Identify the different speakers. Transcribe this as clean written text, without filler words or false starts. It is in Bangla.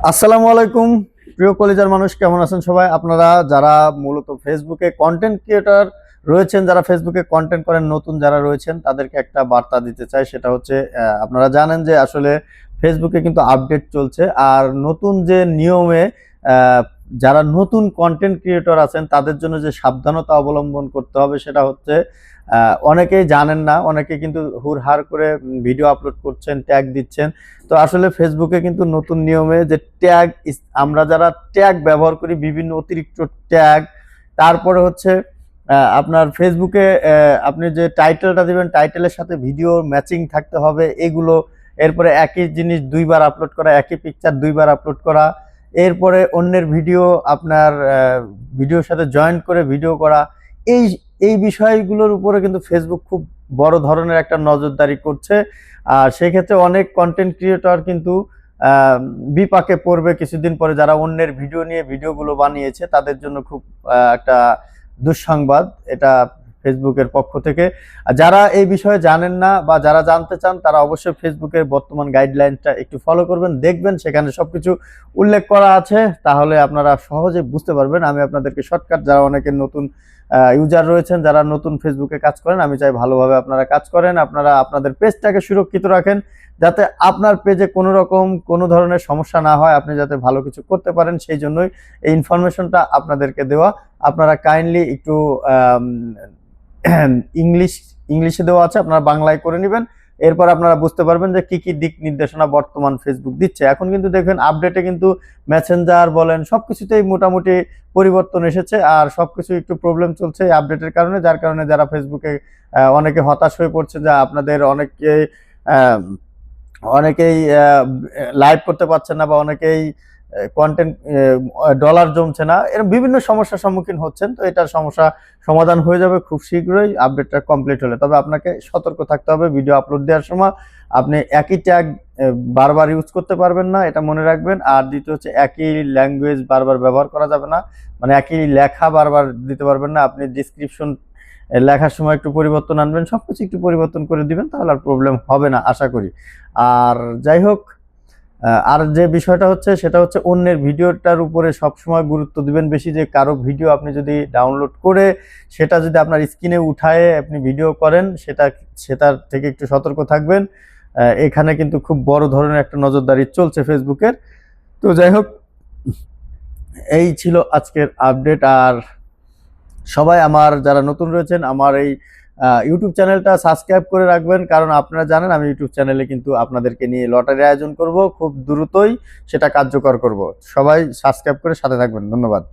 Speaker 1: আসসালামু আলাইকুম প্রিয় কলেজের মানুষ, কেমন আছেন সবাই? আপনারা যারা মূলত ফেসবুকে কন্টেন্ট ক্রিয়েটর রয়েছেন, যারা ফেসবুকে কন্টেন্ট করেন, নতুন যারা রয়েছেন তাদেরকে একটা বার্তা দিতে চাই। সেটা হচ্ছে আপনারা জানেন যে আসলে ফেসবুকে কিন্তু আপডেট চলছে, আর নতুন যে নিয়মে আহ, যারা নতুন কন্টেন্ট ক্রিয়েটর আছেন তাদের জন্য যে সাবধানতা অবলম্বন করতে হবে সেটা হচ্ছে অনেকেই জানেন না, অনেকে কিন্তু হুড়হাড় করে ভিডিও আপলোড করছেন, ট্যাগ দিচ্ছেন। তো আসলে ফেসবুকে কিন্তু নতুন নিয়মে যে ট্যাগ, আমরা যারা ট্যাগ ব্যবহার করি, বিভিন্ন অতিরিক্ত ট্যাগ, তারপরে হচ্ছে আপনার ফেসবুকে আপনি যে টাইটেলটা দিবেন টাইটেলের সাথে ভিডিও ম্যাচিং থাকতে হবে এগুলো, এরপরে একই জিনিস দুইবার আপলোড করা, একই পিকচার দুইবার আপলোড করা, এরপরে অন্যের ভিডিও আপনার ভিডিওর সাথে জয়েন করে ভিডিও করা, এই এই বিষয়গুলোর উপরে কিন্তু ফেসবুক খুব বড় ধরনের একটা নজরদারি করছে। আর সেক্ষেত্রে অনেক কন্টেন্ট ক্রিয়েটর কিন্তু বিপাকে পড়বে কিছুদিন পরে, যারা অন্যের ভিডিও নিয়ে ভিডিওগুলো বানিয়েছে তাদের জন্য খুব একটা দুঃসংবাদ এটা ফেসবুকের পক্ষ থেকে। আর যারা এই বিষয়ে জানেন না বা যারা জানতে চান তারা অবশ্যই ফেসবুকের বর্তমান গাইডলাইনটা একটু ফলো করবেন, দেখবেন সেখানে সবকিছু উল্লেখ করা আছে, তাহলে আপনারা সহজে বুঝতে পারবেন। আমি আপনাদেরকে শর্টকাট, যারা অনেকের নতুন ইউজার রয়েছেন, যারা নতুন ফেসবুকে কাজ করেন, আমি চাই ভালোভাবে আপনারা কাজ করেন, আপনারা আপনাদের পেজটাকে সুরক্ষিত রাখেন, যাতে আপনার পেজে কোনো রকম কোনো ধরনের সমস্যা না হয়, আপনি যাতে ভালো কিছু করতে পারেন, সেই জন্যই এই ইনফরমেশনটা আপনাদেরকে দেওয়া। আপনারা কাইন্ডলি একটু ইংলিশ ইংলিশে দেওয়া আছে, আপনারা বাংলায় করে নেবেন, এরপর আপনারা বুঝতে পারবেন যে কি কি দিক নির্দেশনা বর্তমান ফেসবুক দিচ্ছে। এখন কিন্তু দেখবেন আপডেটে কিন্তু মেসেঞ্জার বলেন সবকিছুতেই মোটামুটি পরিবর্তন এসেছে, আর সবকিছু একটু প্রবলেম চলছে এই আপডেটের কারণে, যার কারণে যারা ফেসবুকে অনেকে হতাশ হয়ে পড়ছে, যে আপনাদের অনেকেই লাইভ করতে পারছেন না, বা অনেকেই কন্টেন্ট ডলার জমছে না, এরকম বিভিন্ন সমস্যার সম্মুখীন হচ্ছেন। তো এটার সমস্যা সমাধান হয়ে যাবে খুব শীঘ্রই আপডেটটা কমপ্লিট হলে। তবে আপনাকে সতর্ক থাকতে হবে, ভিডিও আপলোড দেওয়ার সময় আপনি একই ট্যাগ বারবার ইউজ করতে পারবেন না, এটা মনে রাখবেন। আর দ্বিতীয় হচ্ছে একই ল্যাঙ্গুয়েজ বারবার ব্যবহার করা যাবে না, মানে একই লেখা বারবার দিতে পারবেন না। আপনি ডিসক্রিপশন লেখার সময় একটু পরিবর্তন আনবেন, সবকিছু একটু পরিবর্তন করে দিবেন, তাহলে আর প্রবলেম হবে না আশা করি। আর যাই হোক, আর যে বিষয়টা হচ্ছে সেটা হচ্ছে অন্যের ভিডিওটার উপরে সবসময় গুরুত্ব দিবেন বেশি, যে কারো ভিডিও আপনি যদি ডাউনলোড করে সেটা যদি আপনার স্ক্রিনে উঠায়ে আপনি ভিডিও করেন, সেটার থেকে একটু সতর্ক থাকবেন। এখানে কিন্তু খুব বড় ধরনের একটা নজরদারি চলছে ফেসবুকের। তো যাই হোক, এই ছিল আজকের আপডেট। আর সবাই আমার যারা নতুন রয়েছেন, আমার এই ইউটিউব চ্যানেলটা সাবস্ক্রাইব করে রাখবেন, কারণ আপনারা জানেন আমি ইউটিউব চ্যানেলে কিন্তু আপনাদেরকে নিয়ে লটারি আয়োজন করব, খুব দ্রুতই সেটা কার্যকর করব। সবাই সাবস্ক্রাইব করে সাথে থাকবেন, ধন্যবাদ।